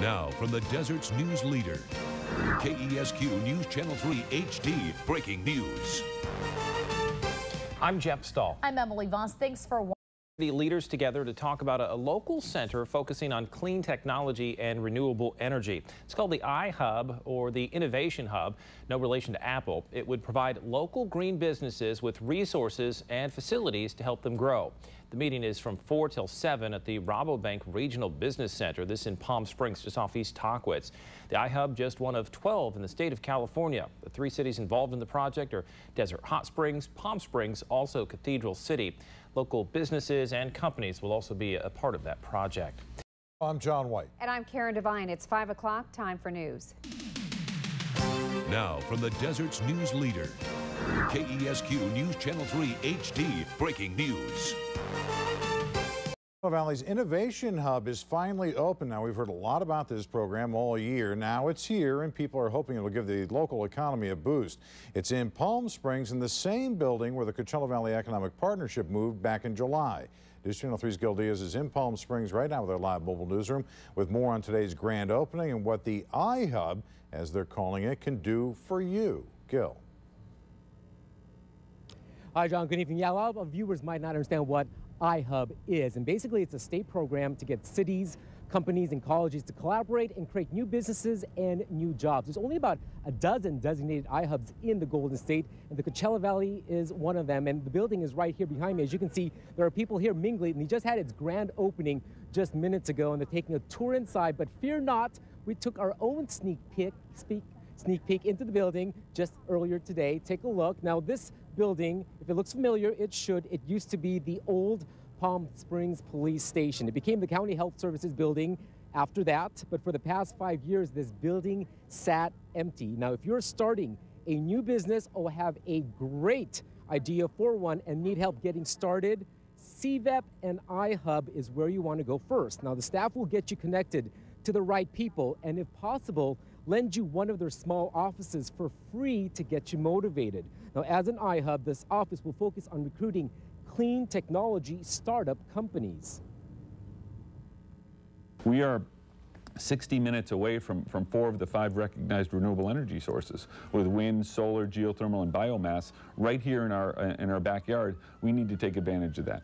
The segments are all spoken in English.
Now, from the desert's news leader, KESQ News Channel 3 HD, breaking news. I'm Jeff Stahl. I'm Emily Voss. Thanks for watching. Leaders together to talk about a local center focusing on clean technology and renewable energy. It's called the iHub, or the Innovation Hub, no relation to Apple. It would provide local green businesses with resources and facilities to help them grow. The meeting is from 4 till 7 at the Rabobank Regional Business Center. This in Palm Springs, just off East Tahquitz. The iHub, just one of 12 in the state of California. The 3 cities involved in the project are Desert Hot Springs, Palm Springs, also Cathedral City. Local businesses and companies will also be a part of that project. I'm John White. And I'm Karen Devine. It's 5 o'clock, time for news. Now, from the desert's news leader, KESQ News Channel 3 HD, breaking news. Valley's Innovation Hub is finally open. Now, we've heard a lot about this program all year. Now it's here, and people are hoping it will give the local economy a boost. It's in Palm Springs, in the same building where the Coachella Valley Economic Partnership moved back in July. News Channel 3's Gil Diaz is in Palm Springs right now with our live mobile newsroom with more on today's grand opening and what the iHub, as they're calling it, can do for you. Gil. Hi, John. Good evening. Yeah, a lot of viewers might not understand what iHub is, and basically it's a state program to get cities, companies, and colleges to collaborate and create new businesses and new jobs. There's only about a dozen designated iHubs in the Golden State, and the Coachella Valley is one of them, and the building is right here behind me. As you can see, there are people here mingling, and it just had its grand opening just minutes ago, and they're taking a tour inside. But fear not, we took our own sneak peek into the building just earlier today. Take a look. Now, this building, if it looks familiar, it should. It used to be the old Palm Springs Police Station. It became the County Health Services building after that, but for the past 5 years, this building sat empty. Now, if you're starting a new business or have a great idea for one and need help getting started, CVEP and iHub is where you want to go first. Now, the staff will get you connected to the right people, and if possible, lend you one of their small offices for free to get you motivated. Now, as an iHub, this office will focus on recruiting clean technology startup companies. We are 60 minutes away from 4 of the 5 recognized renewable energy sources, with wind, solar, geothermal, and biomass right here in our backyard. We need to take advantage of that.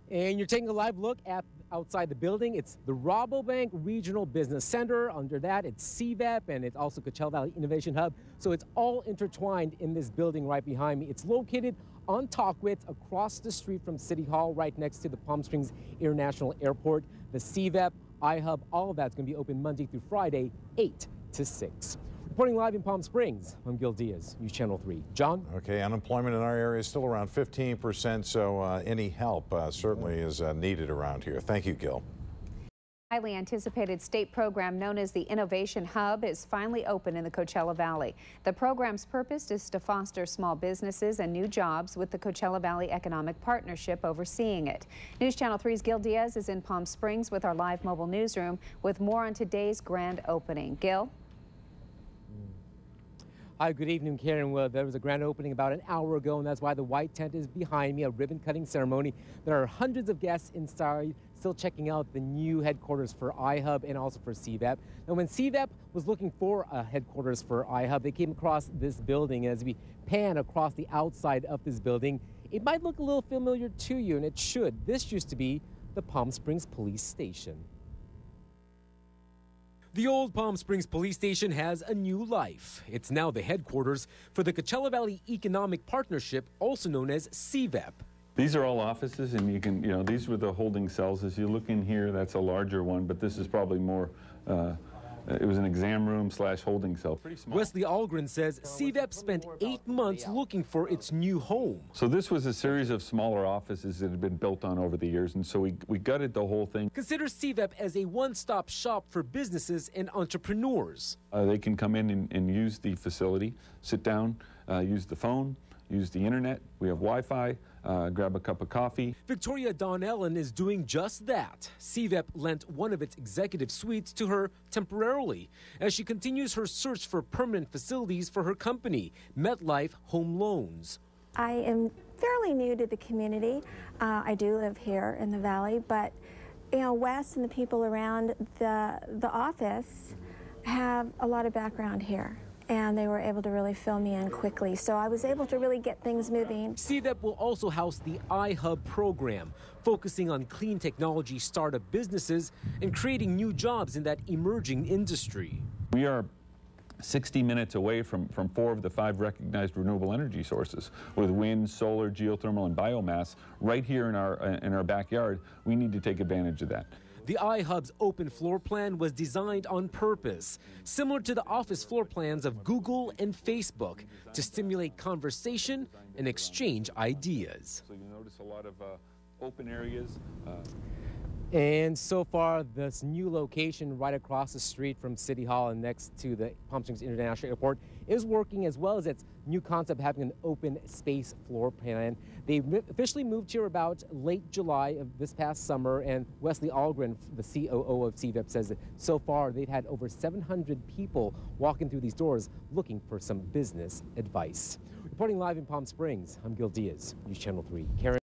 And you're taking a live look at outside the building. It's the Rabobank Regional Business Center. Under that, it's CVEP, and it's also Coachella Valley Innovation Hub. So it's all intertwined in this building right behind me. It's located on Tahquitz, across the street from City Hall, right next to the Palm Springs International Airport. The CVEP, iHub, all of that's going to be open Monday through Friday, 8 to 6. Reporting live in Palm Springs, I'm Gil Diaz, News Channel 3. John? Okay, unemployment in our area is still around 15%, so any help certainly is needed around here. Thank you, Gil. Highly anticipated state program known as the Innovation Hub is finally open in the Coachella Valley. The program's purpose is to foster small businesses and new jobs, with the Coachella Valley Economic Partnership overseeing it. News Channel 3's Gil Diaz is in Palm Springs with our live mobile newsroom with more on today's grand opening. Gil? Hi, good evening, Karen. Well, there was a grand opening about an hour ago, and that's why the white tent is behind me, a ribbon-cutting ceremony. There are hundreds of guests inside still checking out the new headquarters for iHub and also for CVEP. Now, when CVEP was looking for a headquarters for iHub, they came across this building. As we pan across the outside of this building, it might look a little familiar to you, and it should. This used to be the Palm Springs Police Station. The old Palm Springs Police Station has a new life. It's now the headquarters for the Coachella Valley Economic Partnership, also known as CVEP. These are all offices, and you can, these were the holding cells. As you look in here, that's a larger one, but this is probably more, it was an exam room / holding cell. Pretty small. Wesley Algren says CVEP spent 8 months looking for its new home. So this was a series of smaller offices that had been built on over the years, and so we gutted the whole thing. Consider CVEP as a one-stop shop for businesses and entrepreneurs. They can come in and use the facility, sit down, use the phone, use the internet. We have Wi-Fi. Grab a cup of coffee. Victoria Donnellan is doing just that. CVEP lent one of its executive suites to her temporarily as she continues her search for permanent facilities for her company, MetLife Home Loans. I am fairly new to the community. I do live here in the Valley, but you know, Wes and the people around the office have a lot of background here, and they were able to really fill me in quickly. So I was able to really get things moving. CVEP will also house the iHub program, focusing on clean technology startup businesses and creating new jobs in that emerging industry. We are 60 minutes away from 4 of the 5 recognized renewable energy sources. With wind, solar, geothermal, and biomass right here in our backyard, we need to take advantage of that. The iHub's open floor plan was designed on purpose, similar to the office floor plans of Google and Facebook, to stimulate conversation and exchange ideas. So you notice a lot of open areas. And so far, this new location right across the street from City Hall and next to the Palm Springs International Airport is working, as well as its new concept having an open space floor plan. They officially moved here about late July of this past summer, and Wesley Algren, the COO of CVEP, says that so far they've had over 700 people walking through these doors looking for some business advice. Reporting live in Palm Springs, I'm Gil Diaz, News Channel 3. Karen.